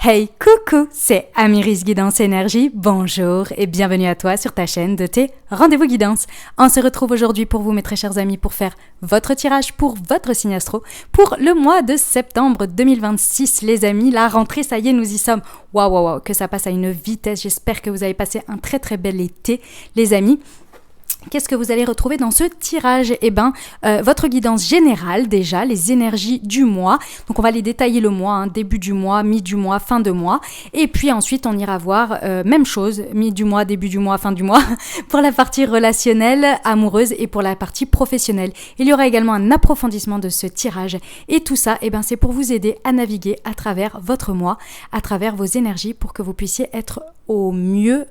Hey, coucou, c'est Amiris Guidance Énergie, bonjour et bienvenue à toi sur ta chaîne de tes rendez-vous guidance. On se retrouve aujourd'hui pour vous, mes très chers amis, pour faire votre tirage pour votre signe astro pour le mois de septembre 2026. Les amis, la rentrée, ça y est, nous y sommes. Waouh, que ça passe à une vitesse. J'espère que vous avez passé un très très bel été, les amis. Qu'est-ce que vous allez retrouver dans ce tirage ? Votre guidance générale déjà, les énergies du mois. Donc on va les détailler le mois, début du mois, mi du mois, fin de mois. Et puis ensuite on ira voir même chose, mi du mois, début du mois, fin du mois, pour la partie relationnelle, amoureuse et pour la partie professionnelle. Il y aura également un approfondissement de ce tirage. Et tout ça, c'est pour vous aider à naviguer à travers votre mois, à travers vos énergies pour que vous puissiez être au mieux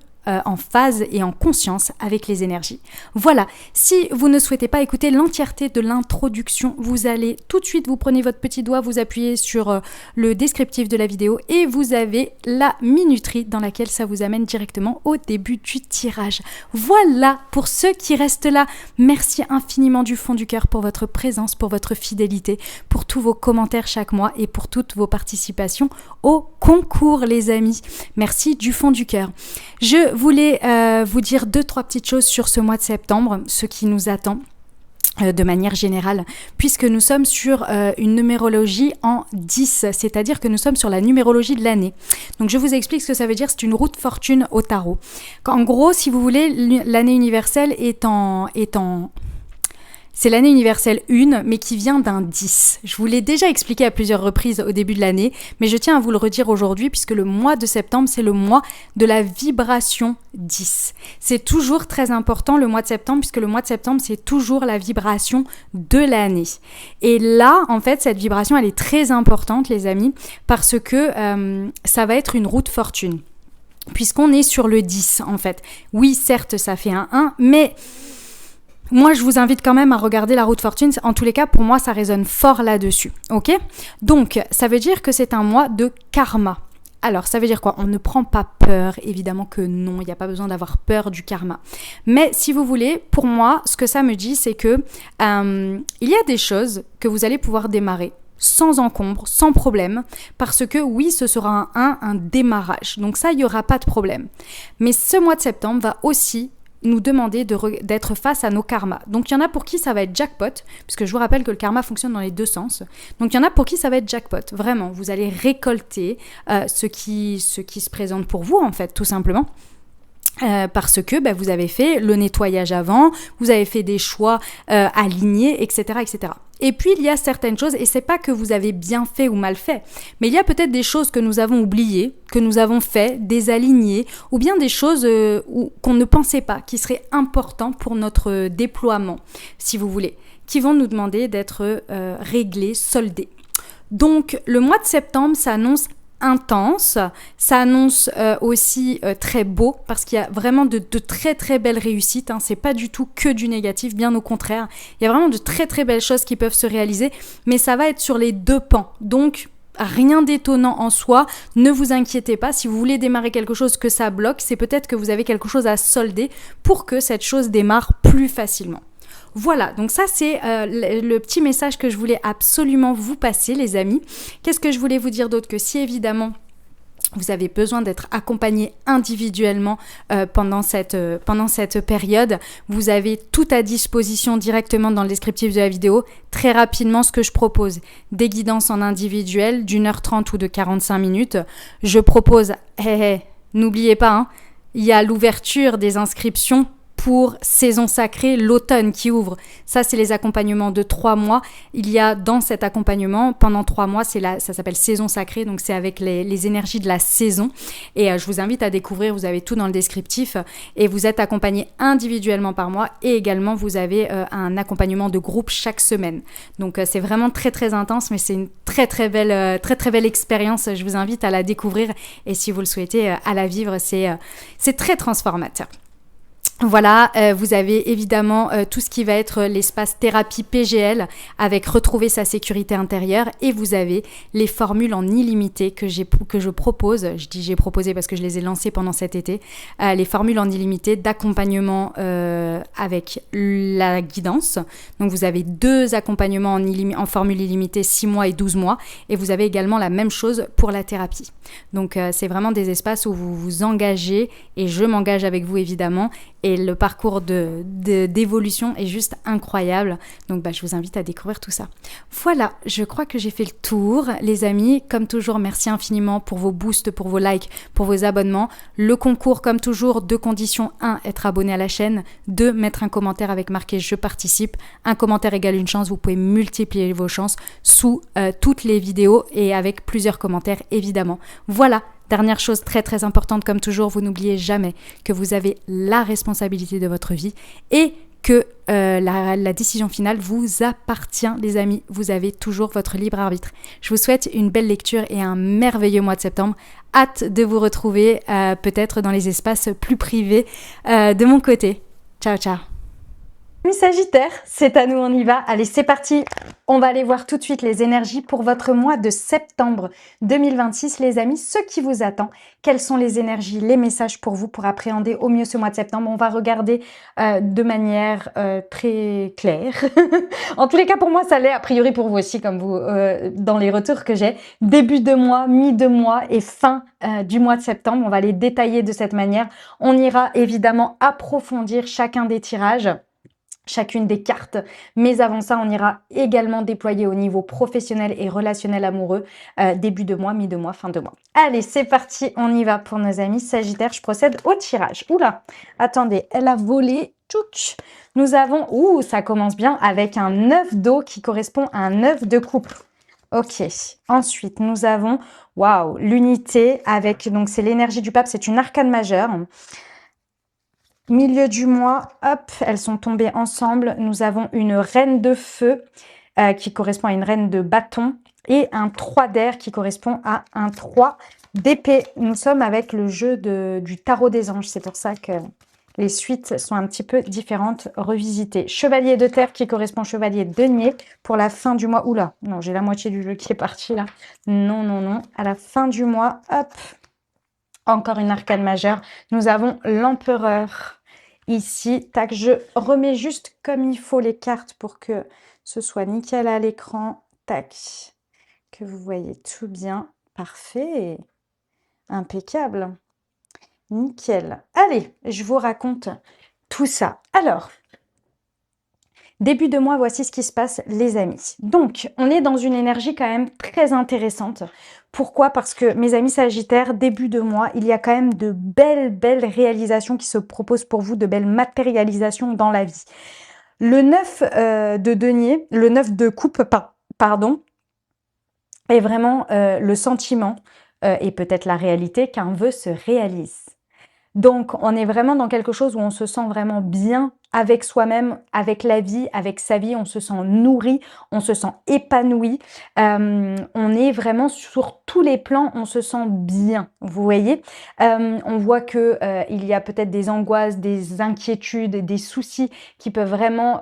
en phase et en conscience avec les énergies. Voilà, si vous ne souhaitez pas écouter l'entièreté de l'introduction, vous allez tout de suite, vous prenez votre petit doigt, vous appuyez sur le descriptif de la vidéo et vous avez la minuterie dans laquelle ça vous amène directement au début du tirage. Voilà, pour ceux qui restent là, merci infiniment du fond du cœur pour votre présence, pour votre fidélité, pour tous vos commentaires chaque mois et pour toutes vos participations au concours, les amis. Merci du fond du cœur. Je voulais vous dire 2-3 petites choses sur ce mois de septembre, ce qui nous attend de manière générale, puisque nous sommes sur une numérologie en 10, c'est-à-dire que nous sommes sur la numérologie de l'année. Donc je vous explique ce que ça veut dire, c'est une roue de fortune au tarot. En gros, si vous voulez, l'année universelle c'est l'année universelle 1, mais qui vient d'un 10. Je vous l'ai déjà expliqué à plusieurs reprises au début de l'année, mais je tiens à vous le redire aujourd'hui, puisque le mois de septembre, c'est le mois de la vibration 10. C'est toujours très important le mois de septembre, puisque le mois de septembre, c'est toujours la vibration de l'année. Et là, en fait, cette vibration, elle est très importante, les amis, parce que ça va être une roue de fortune, puisqu'on est sur le 10, en fait. Oui, certes, ça fait un 1, mais moi, je vous invite quand même à regarder la roue de fortune. En tous les cas, pour moi, ça résonne fort là-dessus. Ok ? Donc, ça veut dire que c'est un mois de karma. Alors, ça veut dire quoi ? On ne prend pas peur. Évidemment que non, il n'y a pas besoin d'avoir peur du karma. Mais si vous voulez, pour moi, ce que ça me dit, c'est que il y a des choses que vous allez pouvoir démarrer sans encombre, sans problème, parce que oui, ce sera un démarrage. Donc ça, il n'y aura pas de problème. Mais ce mois de septembre va aussi nous demander d'être face à nos karmas. Donc il y en a pour qui ça va être jackpot, puisque je vous rappelle que le karma fonctionne dans les deux sens. Donc il y en a pour qui ça va être jackpot. Vraiment, vous allez récolter ce qui se présente pour vous, en fait, tout simplement. Parce que vous avez fait le nettoyage avant, vous avez fait des choix alignés, etc., etc. Et puis, il y a certaines choses, et c'est pas que vous avez bien fait ou mal fait, mais il y a peut-être des choses que nous avons oubliées, que nous avons fait, désalignées, ou bien des choses qu'on ne pensait pas, qui seraient importantes pour notre déploiement, si vous voulez, qui vont nous demander d'être réglées, soldées. Donc, le mois de septembre s'annonce intense, ça annonce aussi très beau parce qu'il y a vraiment de très très belles réussites, c'est pas du tout que du négatif, bien au contraire, il y a vraiment de très très belles choses qui peuvent se réaliser, mais ça va être sur les deux pans, donc rien d'étonnant en soi, ne vous inquiétez pas, si vous voulez démarrer quelque chose que ça bloque, c'est peut-être que vous avez quelque chose à solder pour que cette chose démarre plus facilement. Voilà, donc ça c'est le petit message que je voulais absolument vous passer, les amis. Qu'est-ce que je voulais vous dire d'autre que si évidemment vous avez besoin d'être accompagné individuellement pendant cette période, vous avez tout à disposition directement dans le descriptif de la vidéo. Très rapidement, ce que je propose, des guidances en individuel d'1h30 ou de 45 minutes. Je propose, n'oubliez pas, il y a l'ouverture des inscriptions pour Saison Sacrée, l'automne qui ouvre. Ça, c'est les accompagnements de 3 mois. Il y a dans cet accompagnement, pendant 3 mois, ça s'appelle Saison Sacrée, donc c'est avec les énergies de la saison. Et je vous invite à découvrir, vous avez tout dans le descriptif. Et vous êtes accompagné individuellement par mois et également, vous avez un accompagnement de groupe chaque semaine. Donc, c'est vraiment très, très intense, mais c'est une très, très belle expérience. Je vous invite à la découvrir et si vous le souhaitez, à la vivre. C'est très transformateur. Voilà, vous avez évidemment tout ce qui va être l'espace thérapie PGL avec retrouver sa sécurité intérieure et vous avez les formules en illimité que je propose, je dis j'ai proposé parce que je les ai lancées pendant cet été, les formules en illimité d'accompagnement avec la guidance. Donc vous avez 2 accompagnements en formule illimitée 6 mois et 12 mois et vous avez également la même chose pour la thérapie. Donc c'est vraiment des espaces où vous vous engagez et je m'engage avec vous évidemment. Et le parcours d'évolution est juste incroyable. Donc je vous invite à découvrir tout ça. Voilà, je crois que j'ai fait le tour. Les amis, comme toujours, merci infiniment pour vos boosts, pour vos likes, pour vos abonnements. Le concours, comme toujours, 2 conditions. 1, être abonné à la chaîne. 2, mettre un commentaire avec marqué « Je participe ». Un commentaire égale une chance. Vous pouvez multiplier vos chances sous toutes les vidéos et avec plusieurs commentaires, évidemment. Voilà. Dernière chose très très importante, comme toujours, vous n'oubliez jamais que vous avez la responsabilité de votre vie et que la décision finale vous appartient, les amis. Vous avez toujours votre libre arbitre. Je vous souhaite une belle lecture et un merveilleux mois de septembre. Hâte de vous retrouver peut-être dans les espaces plus privés de mon côté. Ciao, ciao. Sagittaire, c'est à nous, on y va. Allez, c'est parti. On va aller voir tout de suite les énergies pour votre mois de septembre 2026, les amis. Ce qui vous attend, quelles sont les énergies, les messages pour vous pour appréhender au mieux ce mois de septembre. On va regarder de manière très claire. En tous les cas, pour moi, ça l'est a priori pour vous aussi, comme vous, dans les retours que j'ai. Début de mois, mi de mois et fin du mois de septembre. On va les détailler de cette manière. On ira évidemment approfondir chacun des tirages, chacune des cartes, mais avant ça, on ira également déployer au niveau professionnel et relationnel amoureux, début de mois, mi de mois, fin de mois. Allez, c'est parti, on y va pour nos amis Sagittaires. Je procède au tirage. Oula, attendez, elle a volé. Tchouch. Nous avons, ça commence bien, avec un 9 d'eau qui correspond à un 9 de coupe. Ok, ensuite, nous avons, waouh, l'unité avec, donc c'est l'énergie du pape, c'est une arcane majeure. Milieu du mois, hop, elles sont tombées ensemble. Nous avons une reine de feu qui correspond à une reine de bâton et un 3 d'air qui correspond à un 3 d'épée. Nous sommes avec le jeu du tarot des anges. C'est pour ça que les suites sont un petit peu différentes, revisitées. Chevalier de terre qui correspond au chevalier de denier pour la fin du mois. Oula, non, j'ai la moitié du jeu qui est parti là. Non, non, non. À la fin du mois, hop, encore une arcane majeure. Nous avons l'empereur. Ici, tac, je remets juste comme il faut les cartes pour que ce soit nickel à l'écran. Tac, que vous voyez tout bien. Parfait. Impeccable. Nickel. Allez, je vous raconte tout ça. Alors, début de mois, voici ce qui se passe, les amis. Donc, on est dans une énergie quand même très intéressante. Pourquoi? Parce que, mes amis Sagittaires, début de mois, il y a quand même de belles réalisations qui se proposent pour vous, de belles matérialisations dans la vie. Le 9 de denier, le 9 de coupe, pardon, est vraiment le sentiment et peut-être la réalité qu'un vœu se réalise. Donc, on est vraiment dans quelque chose où on se sent vraiment bien avec soi-même, avec la vie, avec sa vie. On se sent nourri, on se sent épanoui. On est vraiment sur tous les plans, on se sent bien. Vous voyez, on voit que il y a peut-être des angoisses, des inquiétudes, des soucis qui peuvent vraiment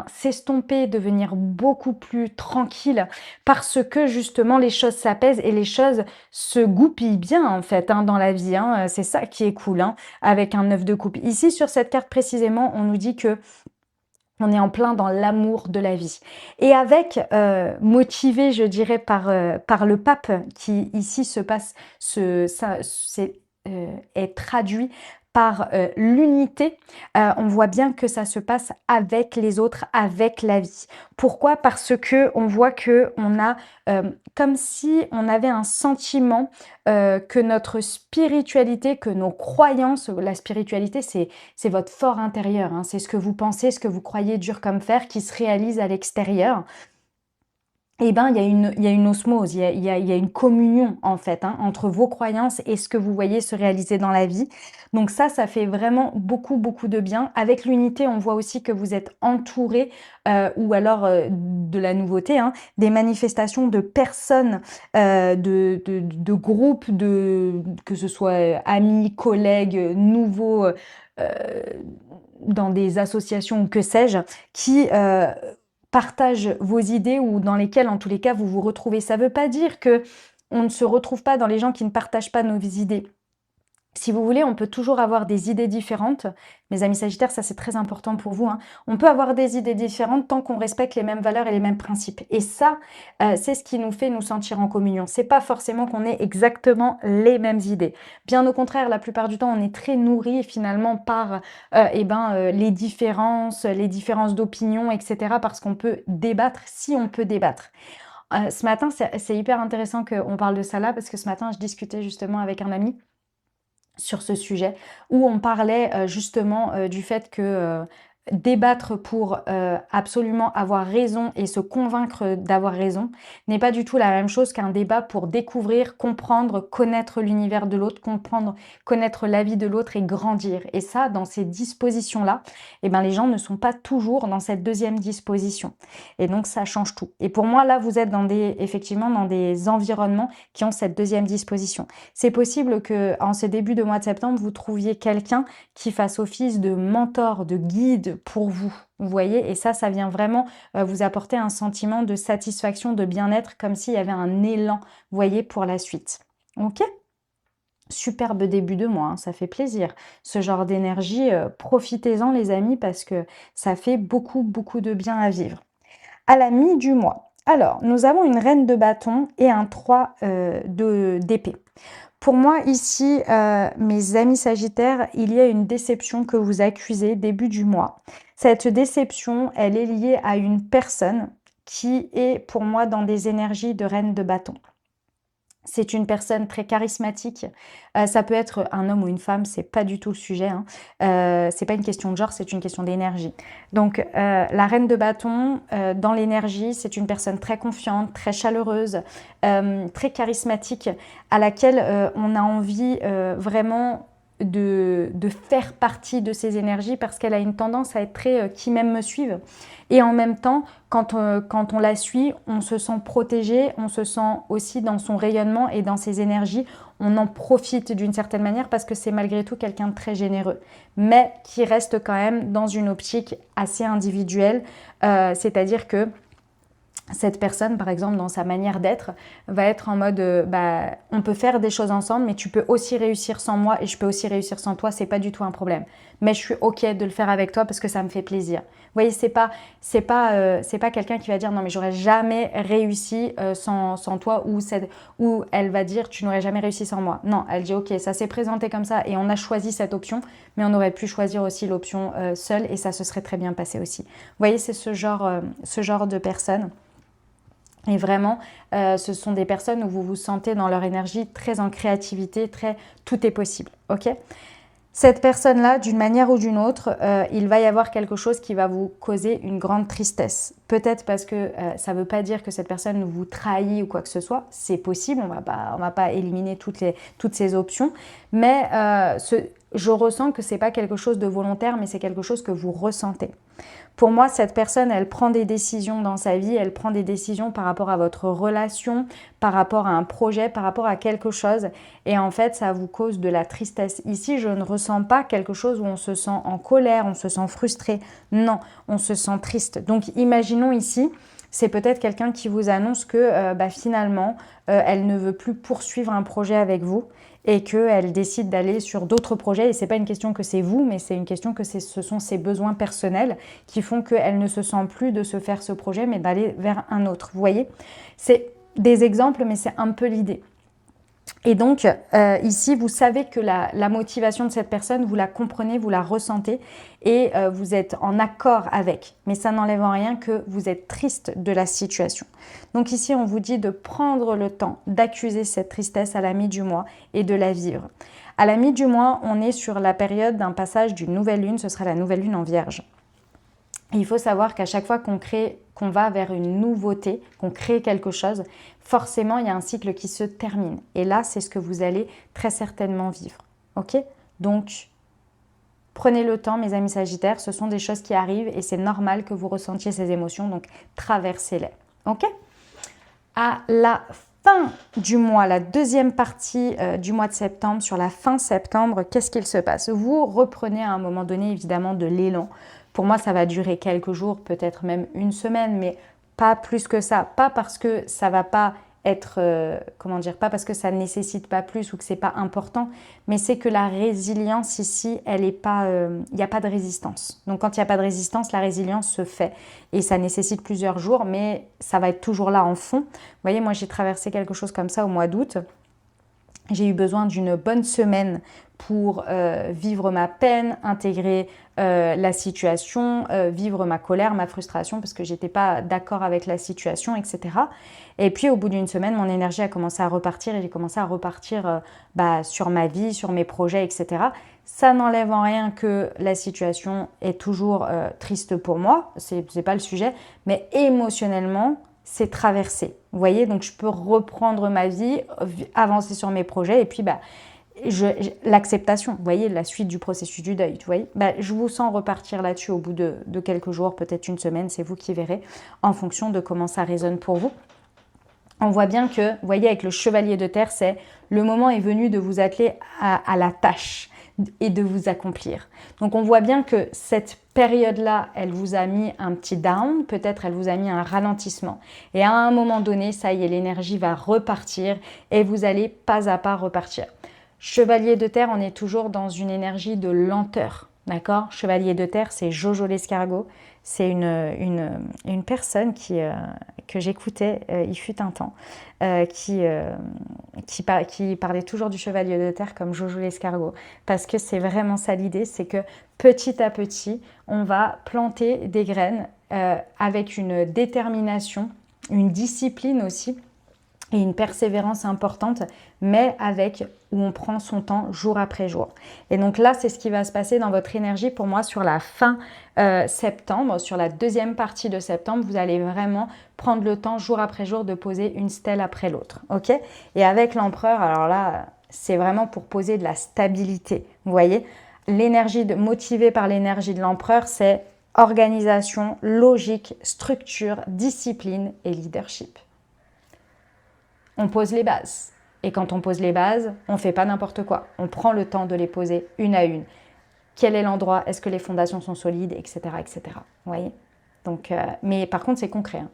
s'estomper, devenir beaucoup plus tranquilles parce que justement les choses s'apaisent et les choses se goupillent bien en fait dans la vie. C'est ça qui est cool avec un 9 de coupe. Ici sur cette carte précisément, on nous dit que on est en plein dans l'amour de la vie. Et avec, motivé, je dirais, par le pape qui ici se passe, est traduit par l'unité, on voit bien que ça se passe avec les autres, avec la vie. Pourquoi? Parce que on voit que on a comme si on avait un sentiment que notre spiritualité, que nos croyances, la spiritualité c'est votre fort intérieur, c'est ce que vous pensez, ce que vous croyez dur comme fer qui se réalise à l'extérieur. Eh ben, il y a une osmose, il y a une communion en fait entre vos croyances et ce que vous voyez se réaliser dans la vie. Donc ça fait vraiment beaucoup de bien. Avec l'unité, on voit aussi que vous êtes entouré ou alors de la nouveauté, des manifestations de personnes, de groupes, que ce soit amis, collègues, nouveaux dans des associations ou que sais-je, qui partagent vos idées ou dans lesquelles, en tous les cas, vous vous retrouvez. Ça ne veut pas dire que on ne se retrouve pas dans les gens qui ne partagent pas nos idées. Si vous voulez, on peut toujours avoir des idées différentes. Mes amis Sagittaires, ça c'est très important pour vous, hein. On peut avoir des idées différentes tant qu'on respecte les mêmes valeurs et les mêmes principes. Et ça, c'est ce qui nous fait nous sentir en communion. C'est pas forcément qu'on ait exactement les mêmes idées. Bien au contraire, la plupart du temps, on est très nourri finalement par les différences d'opinion, etc. Parce qu'on peut débattre si on peut débattre. Ce matin, c'est hyper intéressant qu'on parle de ça là parce que ce matin, je discutais justement avec un ami sur ce sujet, où on parlait justement du fait que débattre pour absolument avoir raison et se convaincre d'avoir raison n'est pas du tout la même chose qu'un débat pour découvrir, comprendre, connaître l'univers de l'autre, comprendre, connaître la vie de l'autre et grandir. Et ça, dans ces dispositions-là, eh ben, les gens ne sont pas toujours dans cette deuxième disposition. Et donc, ça change tout. Et pour moi, là, vous êtes effectivement dans des environnements qui ont cette deuxième disposition. C'est possible que en ce début de mois de septembre, vous trouviez quelqu'un qui fasse office de mentor, de guide pour vous. Vous voyez, et ça vient vraiment vous apporter un sentiment de satisfaction, de bien-être, comme s'il y avait un élan, vous voyez, pour la suite. Ok ? Superbe début de mois, hein, ça fait plaisir. Ce genre d'énergie, profitez-en les amis, parce que ça fait beaucoup, beaucoup de bien à vivre. À la mi du mois, alors, nous avons une reine de bâton et un 3 d'épée. Pour moi, ici, mes amis Sagittaires, il y a une déception que vous accusez début du mois. Cette déception, elle est liée à une personne qui est pour moi dans des énergies de reine de bâton. C'est une personne très charismatique. Ça peut être un homme ou une femme, c'est pas du tout le sujet, hein. C'est pas une question de genre, c'est une question d'énergie. Donc, la reine de bâton, dans l'énergie, c'est une personne très confiante, très chaleureuse, très charismatique, à laquelle on a envie vraiment de faire partie de ces énergies parce qu'elle a une tendance à être très qui m'aime me suive. Et en même temps, quand on la suit, on se sent protégé, on se sent aussi dans son rayonnement et dans ses énergies. On en profite d'une certaine manière parce que c'est malgré tout quelqu'un de très généreux, mais qui reste quand même dans une optique assez individuelle, c'est-à-dire que cette personne, par exemple, dans sa manière d'être, va être en mode on peut faire des choses ensemble, mais tu peux aussi réussir sans moi et je peux aussi réussir sans toi, c'est pas du tout un problème. Mais je suis ok de le faire avec toi parce que ça me fait plaisir. Vous voyez, c'est pas quelqu'un qui va dire non mais j'aurais jamais réussi sans toi ou elle va dire tu n'aurais jamais réussi sans moi. Non, elle dit ok, ça s'est présenté comme ça et on a choisi cette option, mais on aurait pu choisir aussi l'option seule et ça se serait très bien passé aussi. Vous voyez, c'est ce genre de personnes. Et vraiment, ce sont des personnes où vous vous sentez dans leur énergie très en créativité, très tout est possible, ok ? Cette personne-là, d'une manière ou d'une autre, il va y avoir quelque chose qui va vous causer une grande tristesse. Peut-être parce que ça ne veut pas dire que cette personne vous trahit ou quoi que ce soit. C'est possible, on va pas éliminer toutes ces options. Mais je ressens que ce n'est pas quelque chose de volontaire, mais c'est quelque chose que vous ressentez. Pour moi, cette personne, elle prend des décisions dans sa vie, elle prend des décisions par rapport à votre relation, par rapport à un projet, par rapport à quelque chose. Et en fait, ça vous cause de la tristesse. Ici, je ne ressens pas quelque chose où on se sent en colère, on se sent frustré. Non, on se sent triste. Donc, imaginons ici, c'est peut-être quelqu'un qui vous annonce que finalement, elle ne veut plus poursuivre un projet avec vous et qu'elle décide d'aller sur d'autres projets. Et ce n'est pas une question que c'est vous, mais c'est une question que ce sont ses besoins personnels qui font qu'elle ne se sent plus de se faire ce projet, mais d'aller vers un autre. Vous voyez, c'est des exemples, mais c'est un peu l'idée. Et donc, ici, vous savez que la motivation de cette personne, vous la comprenez, vous la ressentez et vous êtes en accord avec. Mais ça n'enlève en rien que vous êtes triste de la situation. Donc ici, on vous dit de prendre le temps d'accuser cette tristesse à la mi du mois et de la vivre. À la mi du mois, on est sur la période d'un passage d'une nouvelle lune, ce sera la nouvelle lune en Vierge. Il faut savoir qu'à chaque fois qu'on va vers une nouveauté, qu'on crée quelque chose, forcément, il y a un cycle qui se termine. Et là, c'est ce que vous allez très certainement vivre. Ok ? Donc, prenez le temps, mes amis Sagittaires. Ce sont des choses qui arrivent et c'est normal que vous ressentiez ces émotions. Donc, traversez-les. Ok ? À la fin du mois, la deuxième partie du mois de septembre, sur la fin septembre, qu'est-ce qu'il se passe? Vous reprenez à un moment donné évidemment de l'élan. Pour moi, ça va durer quelques jours, peut-être même une semaine, mais pas plus que ça. Pas parce que ça va pas être, comment dire, pas parce que ça ne nécessite pas plus ou que c'est pas important, mais c'est que la résilience ici, elle est pas, il n'y a pas de résistance. Donc quand il n'y a pas de résistance, la résilience se fait et ça nécessite plusieurs jours, mais ça va être toujours là en fond. Vous voyez, moi j'ai traversé quelque chose comme ça au mois d'août. J'ai eu besoin d'une bonne semaine pour vivre ma peine, intégrer la situation, vivre ma colère, ma frustration parce que j'étais pas d'accord avec la situation, etc. Et puis au bout d'une semaine, mon énergie a commencé à repartir et j'ai commencé à repartir sur ma vie, sur mes projets, etc. Ça n'enlève en rien que la situation est toujours triste pour moi, c'est pas le sujet, mais émotionnellement, c'est traversé. Vous voyez, donc je peux reprendre ma vie, avancer sur mes projets et puis l'acceptation, vous voyez, la suite du processus du deuil, vous voyez, je vous sens repartir là-dessus au bout de quelques jours, peut-être une semaine, c'est vous qui verrez, en fonction de comment ça résonne pour vous. On voit bien que, vous voyez, avec le chevalier de terre, c'est le moment est venu de vous atteler à la tâche et de vous accomplir. Donc on voit bien que cette période-là, elle vous a mis un petit down, peut-être elle vous a mis un ralentissement. Et à un moment donné, ça y est, l'énergie va repartir et vous allez pas à pas repartir. Chevalier de terre, on est toujours dans une énergie de lenteur, d'accord? Chevalier de terre, c'est Jojo l'escargot. C'est une personne que j'écoutais, il fut un temps, qui parlait toujours du chevalier de terre comme Jojo l'escargot. Parce que c'est vraiment ça l'idée, c'est que petit à petit, on va planter des graines avec une détermination, une discipline aussi, et une persévérance importante, mais avec où on prend son temps jour après jour. Et donc là, c'est ce qui va se passer dans votre énergie pour moi sur la fin septembre, sur la deuxième partie de septembre. Vous allez vraiment prendre le temps jour après jour de poser une stèle après l'autre. Ok? Et avec l'empereur, alors là, c'est vraiment pour poser de la stabilité. Vous voyez? L'énergie motivée par l'énergie de l'empereur, c'est organisation, logique, structure, discipline et leadership. On pose les bases. Et quand on pose les bases, on ne fait pas n'importe quoi. On prend le temps de les poser une à une. Quel est l'endroit? Est-ce que les fondations sont solides? Etc. etc. Vous voyez? Donc, mais par contre, c'est concret. Hein.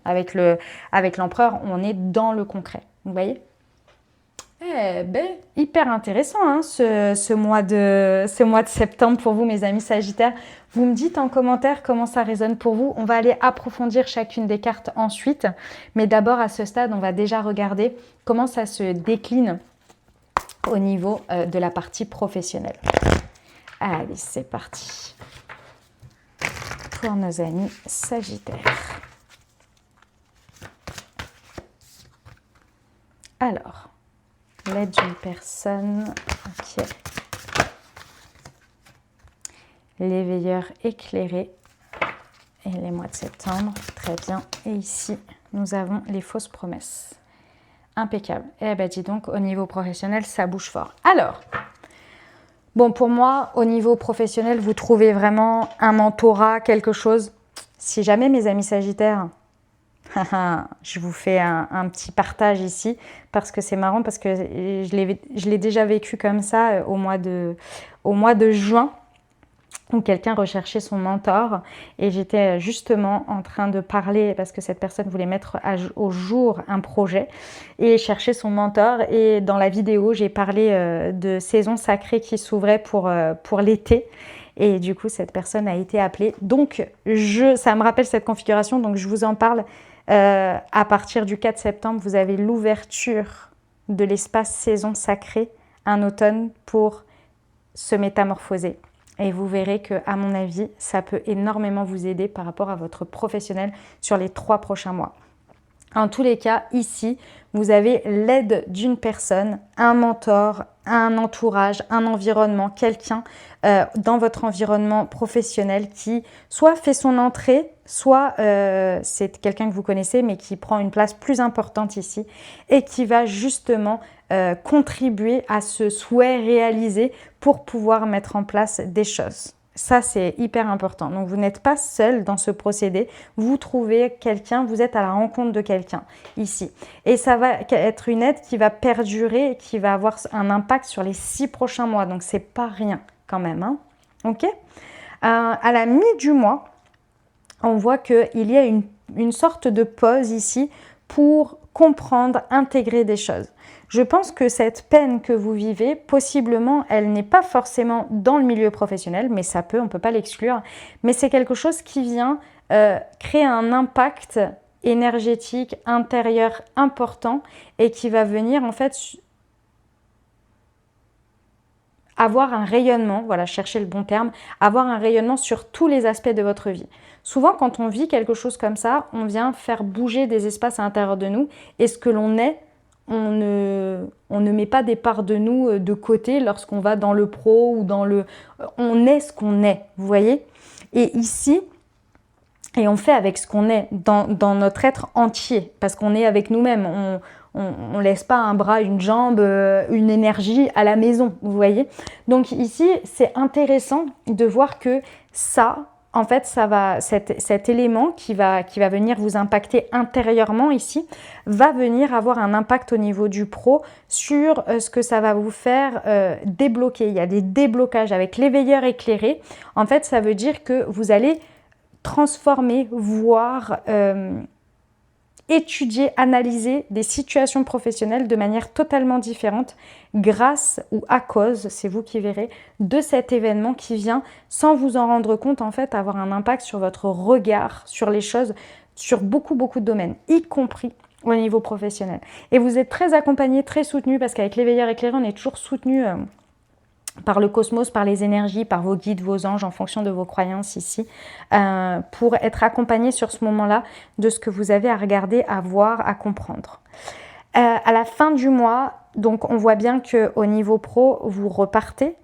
Avec l'empereur, on est dans le concret. Vous voyez? Eh ben, hyper intéressant hein, ce mois de septembre pour vous, mes amis Sagittaires. Vous me dites en commentaire comment ça résonne pour vous. On va aller approfondir chacune des cartes ensuite. Mais d'abord, à ce stade, on va déjà regarder comment ça se décline au niveau de la partie professionnelle. Allez, c'est parti pour nos amis Sagittaires. Alors... l'aide d'une personne, ok. L'éveilleur éclairé et les mois de septembre, très bien. Et ici, nous avons les fausses promesses. Impeccable. Eh ben dis donc, au niveau professionnel, ça bouge fort. Alors, bon pour moi, au niveau professionnel, vous trouvez vraiment un mentorat, quelque chose. Si jamais mes amis Sagittaires... je vous fais un petit partage ici parce que c'est marrant parce que je l'ai déjà vécu comme ça au mois de juin où quelqu'un recherchait son mentor et j'étais justement en train de parler parce que cette personne voulait mettre au jour un projet et chercher son mentor et dans la vidéo j'ai parlé de saison sacrée qui s'ouvrait pour l'été. Et du coup, cette personne a été appelée. Donc, ça me rappelle cette configuration, donc je vous en parle. À partir du 4 septembre, vous avez l'ouverture de l'espace saison sacrée, un automne pour se métamorphoser. Et vous verrez que, à mon avis, ça peut énormément vous aider par rapport à votre professionnel sur les 3 prochains mois. En tous les cas, ici, vous avez l'aide d'une personne, un mentor, un entourage, un environnement, quelqu'un dans votre environnement professionnel qui soit fait son entrée, soit c'est quelqu'un que vous connaissez mais qui prend une place plus importante ici et qui va justement contribuer à ce souhait réalisé pour pouvoir mettre en place des choses. Ça, c'est hyper important. Donc, vous n'êtes pas seul dans ce procédé. Vous trouvez quelqu'un, vous êtes à la rencontre de quelqu'un ici. Et ça va être une aide qui va perdurer, qui va avoir un impact sur les 6 prochains mois. Donc, c'est pas rien quand même. Hein. OK ? À la mi du mois, on voit qu'il y a une sorte de pause ici pour comprendre, intégrer des choses. Je pense que cette peine que vous vivez, possiblement, elle n'est pas forcément dans le milieu professionnel, mais ça peut, on ne peut pas l'exclure. Mais c'est quelque chose qui vient créer un impact énergétique intérieur important et qui va venir en fait avoir un rayonnement, voilà, chercher le bon terme, avoir un rayonnement sur tous les aspects de votre vie. Souvent, quand on vit quelque chose comme ça, on vient faire bouger des espaces à l'intérieur de nous et ce que l'on est, on ne met pas des parts de nous de côté lorsqu'on va dans le pro ou dans le... On est ce qu'on est, vous voyez ? Et ici, et on fait avec ce qu'on est dans notre être entier, parce qu'on est avec nous-mêmes, on laisse pas un bras, une jambe, une énergie à la maison, vous voyez. Donc ici, c'est intéressant de voir que ça, en fait, ça va, cet élément qui va venir vous impacter intérieurement ici, va venir avoir un impact au niveau du pro sur ce que ça va vous faire débloquer. Il y a des déblocages avec l'éveilleur éclairé. En fait, ça veut dire que vous allez transformer, voir... étudier, analyser des situations professionnelles de manière totalement différente grâce ou à cause, c'est vous qui verrez, de cet événement qui vient sans vous en rendre compte en fait avoir un impact sur votre regard sur les choses, sur beaucoup de domaines, y compris au niveau professionnel. Et vous êtes très accompagné, très soutenu parce qu'avec l'éveilleur éclairé, on est toujours soutenu par le cosmos, par les énergies, par vos guides, vos anges, en fonction de vos croyances ici, pour être accompagné sur ce moment-là de ce que vous avez à regarder, à voir, à comprendre. À la fin du mois, donc on voit bien qu'au niveau pro, vous repartez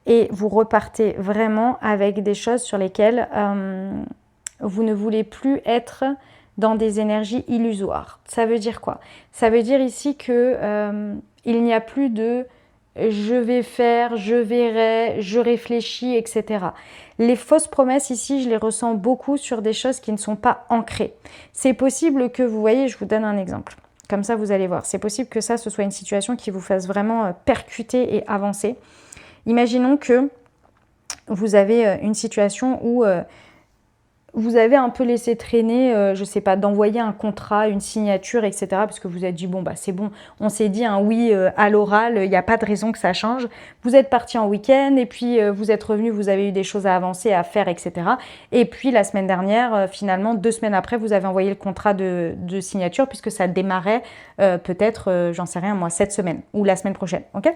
et vous repartez vraiment avec des choses sur lesquelles vous ne voulez plus être dans des énergies illusoires. Ça veut dire quoi? Ça veut dire ici que il n'y a plus de je vais faire, je verrai, je réfléchis, etc. Les fausses promesses ici, je les ressens beaucoup sur des choses qui ne sont pas ancrées. C'est possible que, vous voyez, je vous donne un exemple. Comme ça, vous allez voir. C'est possible que ça, ce soit une situation qui vous fasse vraiment percuter et avancer. Imaginons que vous avez une situation où vous avez un peu laissé traîner, je ne sais pas, d'envoyer un contrat, une signature, etc. Parce que vous êtes dit, bon, bah c'est bon, on s'est dit un oui à l'oral, il n'y a pas de raison que ça change. Vous êtes parti en week-end et puis vous êtes revenu, vous avez eu des choses à avancer, à faire, etc. Et puis la semaine dernière, finalement, 2 semaines après, vous avez envoyé le contrat de signature puisque ça démarrait peut-être, j'en sais rien, moi, cette semaine ou la semaine prochaine, ok ?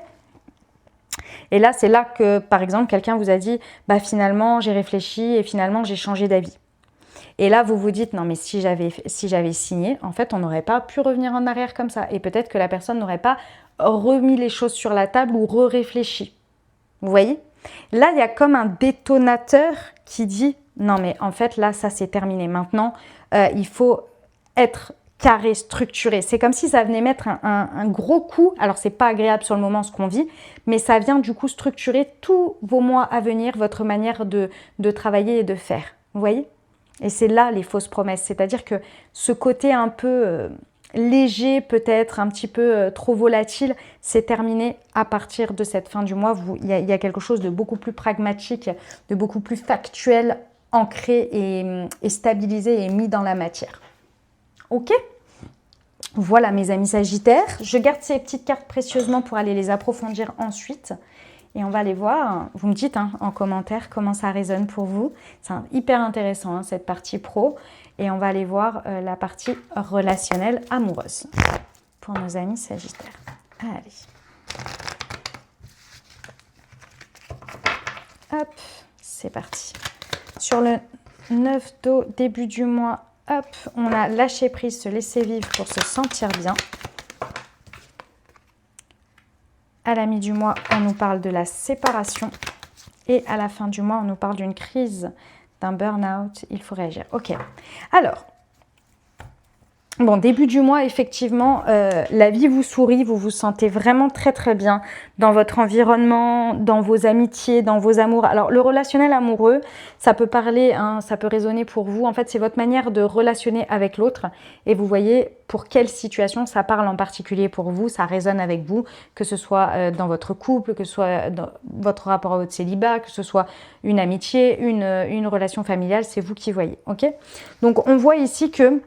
Et là, c'est là que, par exemple, quelqu'un vous a dit, bah finalement, j'ai réfléchi et finalement, j'ai changé d'avis. Et là, vous vous dites, non mais si j'avais signé, en fait, on n'aurait pas pu revenir en arrière comme ça. Et peut-être que la personne n'aurait pas remis les choses sur la table ou réfléchi. Vous voyez? Là, il y a comme un détonateur qui dit, non mais en fait, là, ça c'est terminé. Maintenant, il faut être carré, structuré. C'est comme si ça venait mettre un gros coup. Alors, c'est pas agréable sur le moment ce qu'on vit, mais ça vient du coup structurer tous vos mois à venir, votre manière de travailler et de faire. Vous voyez? Et c'est là les fausses promesses, c'est-à-dire que ce côté un peu léger, peut-être un petit peu trop volatile, c'est terminé à partir de cette fin du mois. Il y a quelque chose de beaucoup plus pragmatique, de beaucoup plus factuel, ancré et stabilisé et mis dans la matière. Ok ? Voilà mes amis Sagittaires, je garde ces petites cartes précieusement pour aller les approfondir ensuite. Et on va aller voir, vous me dites en commentaire comment ça résonne pour vous. C'est hyper intéressant cette partie pro. Et on va aller voir la partie relationnelle amoureuse pour nos amis Sagittaires. Allez. Hop, c'est parti. Sur le 9 d'eau, début du mois, hop, on a lâché prise, se laisser vivre pour se sentir bien. À la mi du mois, on nous parle de la séparation. Et à la fin du mois, on nous parle d'une crise, d'un burn-out. Il faut réagir. Ok. Alors, Bon, début du mois, effectivement, la vie vous sourit, vous vous sentez vraiment très très bien dans votre environnement, dans vos amitiés, dans vos amours. Alors, le relationnel amoureux, ça peut parler, hein, ça peut résonner pour vous. En fait, c'est votre manière de relationner avec l'autre. Et vous voyez pour quelle situation ça parle en particulier pour vous, ça résonne avec vous, que ce soit dans votre couple, que ce soit dans votre rapport à votre célibat, que ce soit une amitié, une relation familiale, c'est vous qui voyez, ok? Donc, on voit ici que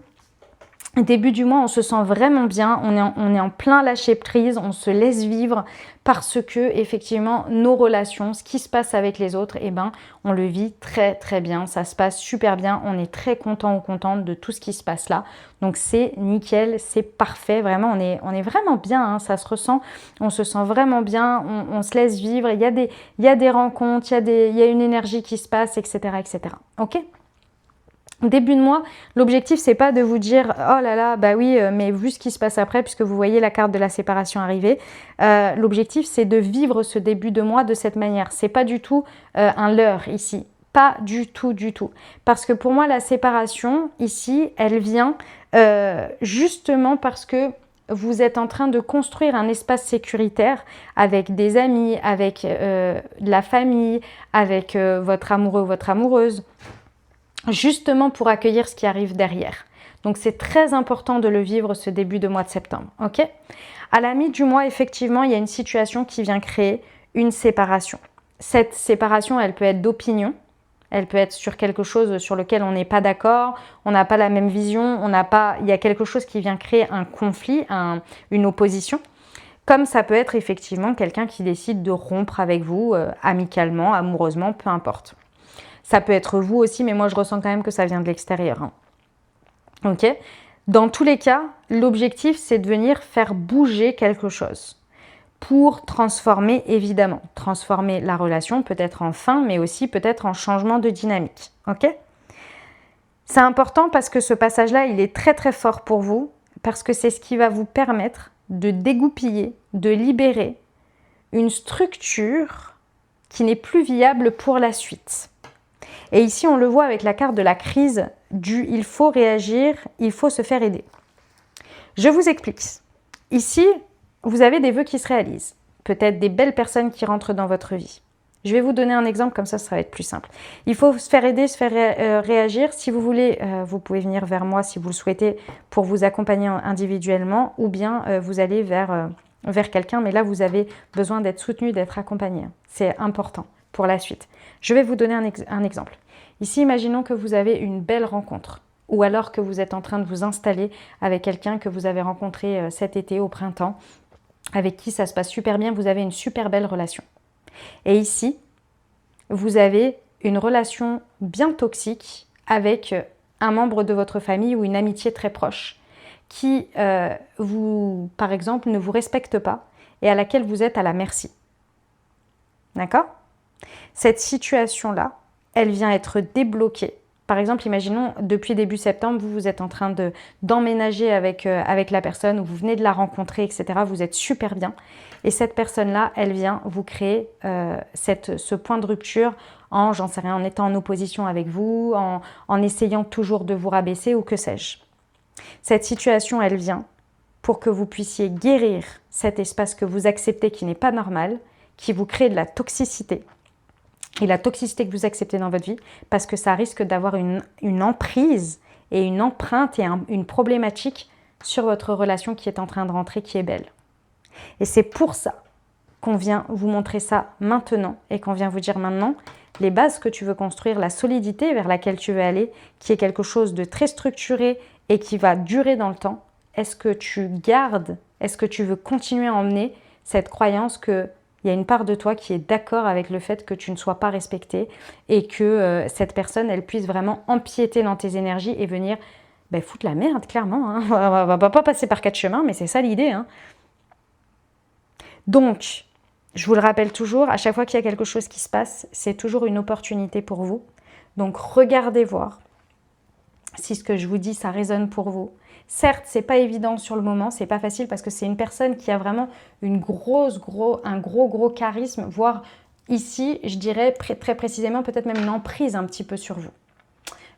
début du mois, on se sent vraiment bien, on est en plein lâcher prise, on se laisse vivre parce que effectivement nos relations, ce qui se passe avec les autres, eh ben, on le vit très très bien, ça se passe super bien, on est très content ou contente de tout ce qui se passe là. Donc c'est nickel, c'est parfait, vraiment on est vraiment bien, hein, ça se ressent, on se sent vraiment bien, on se laisse vivre, il y a des rencontres, il y a une énergie qui se passe, etc. etc. Ok ? Début de mois, l'objectif c'est pas de vous dire oh là là bah oui mais vu ce qui se passe après puisque vous voyez la carte de la séparation arriver, l'objectif c'est de vivre ce début de mois de cette manière. C'est pas du tout un leurre ici, pas du tout parce que pour moi la séparation ici elle vient justement parce que vous êtes en train de construire un espace sécuritaire avec des amis, avec la famille, avec votre amoureux ou votre amoureuse, justement pour accueillir ce qui arrive derrière. Donc c'est très important de le vivre ce début de mois de septembre, ok? À la mi du mois, effectivement, il y a une situation qui vient créer une séparation. Cette séparation, elle peut être d'opinion, elle peut être sur quelque chose sur lequel on n'est pas d'accord, on n'a pas la même vision, il y a quelque chose qui vient créer un conflit, une opposition. Comme ça peut être effectivement quelqu'un qui décide de rompre avec vous, amicalement, amoureusement, peu importe. Ça peut être vous aussi, mais moi je ressens quand même que ça vient de l'extérieur. Hein. Ok ? Dans tous les cas, l'objectif c'est de venir faire bouger quelque chose pour transformer, évidemment. Transformer la relation, peut-être en fin, mais aussi peut-être en changement de dynamique. Ok ? C'est important parce que ce passage-là, il est très très fort pour vous, parce que c'est ce qui va vous permettre de dégoupiller, de libérer une structure qui n'est plus viable pour la suite. Et ici, on le voit avec la carte de la crise du « il faut réagir, il faut se faire aider ». Je vous explique. Ici, vous avez des vœux qui se réalisent. Peut-être des belles personnes qui rentrent dans votre vie. Je vais vous donner un exemple, comme ça va être plus simple. Il faut se faire aider, se faire réagir. Si vous voulez, vous pouvez venir vers moi si vous le souhaitez pour vous accompagner individuellement ou bien vous allez vers quelqu'un. Mais là, vous avez besoin d'être soutenu, d'être accompagné. C'est important pour la suite. Je vais vous donner un exemple. Ici, imaginons que vous avez une belle rencontre ou alors que vous êtes en train de vous installer avec quelqu'un que vous avez rencontré cet été au printemps, avec qui ça se passe super bien, vous avez une super belle relation. Et ici, vous avez une relation bien toxique avec un membre de votre famille ou une amitié très proche qui, par exemple, ne vous respecte pas et à laquelle vous êtes à la merci. D'accord ? Cette situation-là, elle vient être débloquée. Par exemple, imaginons, depuis début septembre, vous êtes en train d'emménager avec la personne, ou vous venez de la rencontrer, etc. Vous êtes super bien. Et cette personne-là, elle vient vous créer ce point de rupture en, j'en sais rien, en étant en opposition avec vous, en essayant toujours de vous rabaisser ou que sais-je. Cette situation, elle vient pour que vous puissiez guérir cet espace que vous acceptez qui n'est pas normal, qui vous crée de la toxicité. Et la toxicité que vous acceptez dans votre vie, parce que ça risque d'avoir une emprise et une empreinte et une problématique sur votre relation qui est en train de rentrer, qui est belle. Et c'est pour ça qu'on vient vous montrer ça maintenant et qu'on vient vous dire maintenant les bases que tu veux construire, la solidité vers laquelle tu veux aller, qui est quelque chose de très structuré et qui va durer dans le temps. Est-ce que tu gardes, est-ce que tu veux continuer à emmener cette croyance que il y a une part de toi qui est d'accord avec le fait que tu ne sois pas respecté et que cette personne, elle puisse vraiment empiéter dans tes énergies et venir foutre la merde, clairement. Hein. On va pas passer par 4 chemins, mais c'est ça l'idée. Hein. Donc, je vous le rappelle toujours, à chaque fois qu'il y a quelque chose qui se passe, c'est toujours une opportunité pour vous. Donc, regardez voir si ce que je vous dis, ça résonne pour vous. Certes, c'est pas évident sur le moment, c'est pas facile parce que c'est une personne qui a vraiment un gros charisme, voire ici, je dirais très précisément peut-être même une emprise un petit peu sur vous.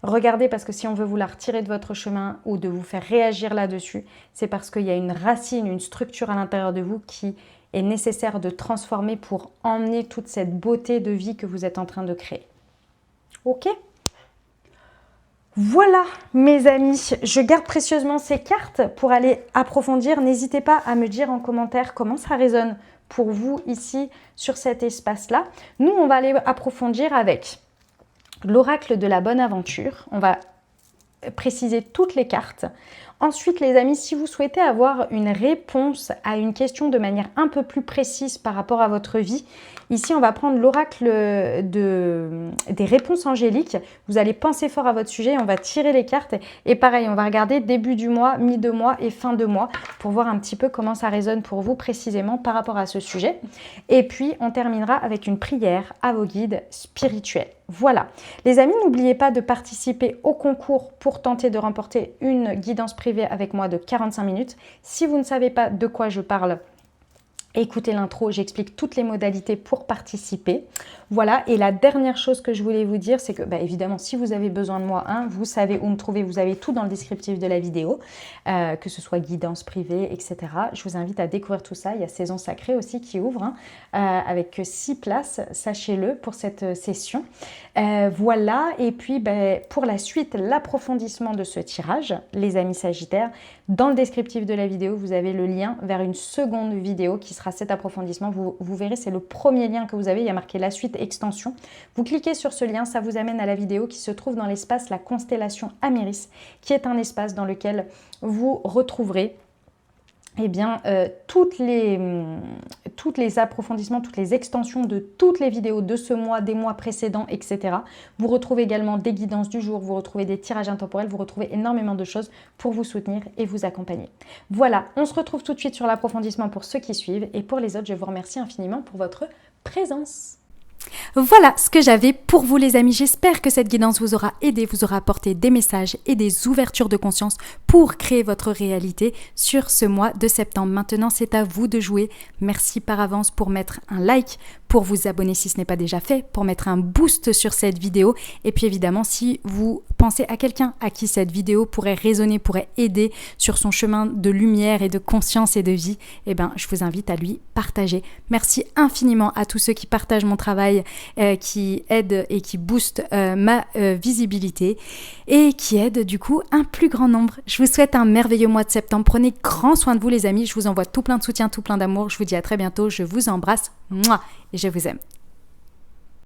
Regardez, parce que si on veut vous la retirer de votre chemin ou de vous faire réagir là-dessus, c'est parce qu'il y a une racine, une structure à l'intérieur de vous qui est nécessaire de transformer pour emmener toute cette beauté de vie que vous êtes en train de créer. Ok ? Voilà mes amis, je garde précieusement ces cartes pour aller approfondir. N'hésitez pas à me dire en commentaire comment ça résonne pour vous ici sur cet espace-là. Nous, on va aller approfondir avec l'oracle de la bonne aventure. On va préciser toutes les cartes. Ensuite, les amis, si vous souhaitez avoir une réponse à une question de manière un peu plus précise par rapport à votre vie, ici, on va prendre l'oracle des réponses angéliques. Vous allez penser fort à votre sujet, on va tirer les cartes. Et pareil, on va regarder début du mois, mi de mois et fin de mois pour voir un petit peu comment ça résonne pour vous précisément par rapport à ce sujet. Et puis, on terminera avec une prière à vos guides spirituels. Voilà. Les amis, n'oubliez pas de participer au concours pour tenter de remporter une guidance privée avec moi de 45 minutes. Si vous ne savez pas de quoi je parle, écoutez l'intro, j'explique toutes les modalités pour participer. Voilà, et la dernière chose que je voulais vous dire, c'est que évidemment, si vous avez besoin de moi, vous savez où me trouver, vous avez tout dans le descriptif de la vidéo, que ce soit guidance privée, etc. Je vous invite à découvrir tout ça. Il y a Saison Sacrée aussi qui ouvre, avec 6 places, sachez-le, pour cette session. Voilà, et puis pour la suite, l'approfondissement de ce tirage, les amis Sagittaires, dans le descriptif de la vidéo, vous avez le lien vers une seconde vidéo qui sera cet approfondissement. Vous verrez, c'est le premier lien que vous avez, il y a marqué la suite extension. Vous cliquez sur ce lien, ça vous amène à la vidéo qui se trouve dans l'espace La Constellation Améris, qui est un espace dans lequel vous retrouverez tous les approfondissements, toutes les extensions de toutes les vidéos de ce mois, des mois précédents, etc. Vous retrouvez également des guidances du jour, vous retrouvez des tirages intemporels, vous retrouvez énormément de choses pour vous soutenir et vous accompagner. Voilà, on se retrouve tout de suite sur l'approfondissement pour ceux qui suivent et pour les autres, je vous remercie infiniment pour votre présence. Voilà ce que j'avais pour vous les amis, j'espère que cette guidance vous aura aidé, vous aura apporté des messages et des ouvertures de conscience pour créer votre réalité sur ce mois de septembre. Maintenant c'est à vous de jouer, merci par avance pour mettre un like, pour vous abonner si ce n'est pas déjà fait, pour mettre un boost sur cette vidéo et puis évidemment si vous pensez à quelqu'un à qui cette vidéo pourrait résonner, pourrait aider sur son chemin de lumière et de conscience et de vie, je vous invite à lui partager. Merci infiniment à tous ceux qui partagent mon travail, qui aident et qui boostent ma visibilité et qui aident du coup un plus grand nombre. Je vous souhaite un merveilleux mois de septembre. Prenez grand soin de vous les amis. Je vous envoie tout plein de soutien, tout plein d'amour. Je vous dis à très bientôt. Je vous embrasse. Mouah, et je vous aime.